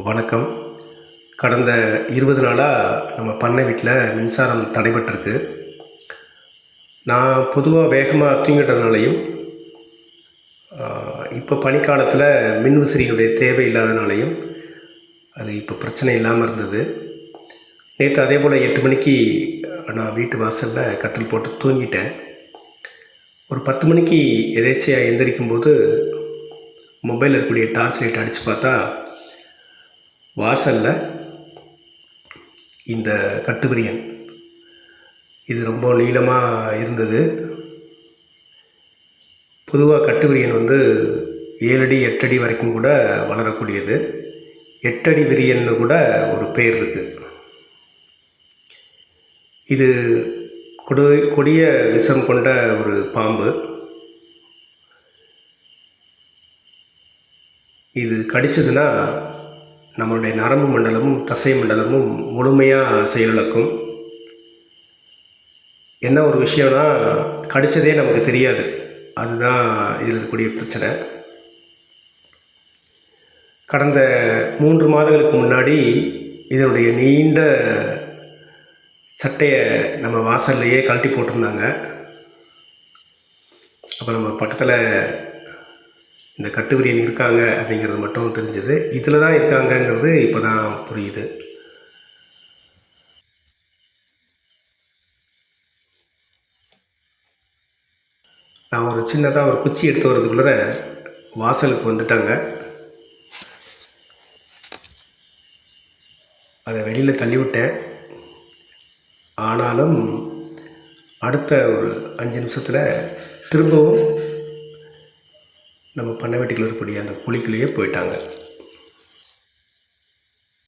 வணக்கம். கடந்த 20 நாளாக நம்ம பண்ணை வீட்டில் மின்சாரம் தடைபட்டிருக்கு. நான் பொதுவாக வேகமாக தூங்கிட்டதுனாலையும் இப்போ பனிக்காலத்தில் மின்விசிறிகளுடைய தேவை இல்லாதனாலையும் அது இப்போ பிரச்சனை இல்லாமல் இருந்தது. நேற்று அதே போல் 8 மணிக்கு நான் வீட்டு வாசலில் கட்டில் போட்டு தூங்கிட்டேன். ஒரு 10 மணிக்கு எதேச்சையாக எந்திரிக்கும்போது மொபைலில் இருக்கக்கூடிய டார்ச் லைட் அடித்து பார்த்தா வாசலில் இந்த கட்டுவிரியன் இது ரொம்ப நீளமாக இருந்தது. பொதுவாக கட்டுவிரியன் 7 அடி 8 அடி வரைக்கும் கூட வளரக்கூடியது. 8 அடி விரியன்னு கூட ஒரு பேர் இருக்குது. இது கொடிய விஷம் கொண்ட ஒரு பாம்பு. இது கடிச்சதுன்னா நம்மளுடைய நரம்பு மண்டலமும் தசை மண்டலமும் முழுமையாக செயலிழக்கும். என்ன ஒரு விஷயம்னா, கடித்ததே நமக்கு தெரியாது. அதுதான் இதில் இருக்கக்கூடிய பிரச்சனை. கடந்த 3 மாதங்களுக்கு முன்னாடி இதனுடைய நீண்ட சட்டையை நம்ம வாசல்லையே கழட்டி போட்டிருந்தாங்க. அப்போ நம்ம பக்கத்தில் இந்த கட்டுவிரியன் இருக்காங்க அப்படிங்கிறது மட்டும் தெரிஞ்சது. இதில் தான் இருக்காங்கங்கிறது இப்போ தான் புரியுது. நான் ஒரு சின்னதாக ஒரு குச்சி எடுத்து வர்றதுக்குள்ளே வாசலுக்கு வந்துட்டாங்க. அதை வெளியில் தள்ளிவிட்டேன். ஆனாலும் அடுத்த ஒரு 5 நிமிஷத்தில் திரும்பவும் நம்ம பண்ணை வீட்டுக்குள்ள இருக்கக்கூடிய அந்த குழிக்குள்ளேயே போயிட்டாங்க.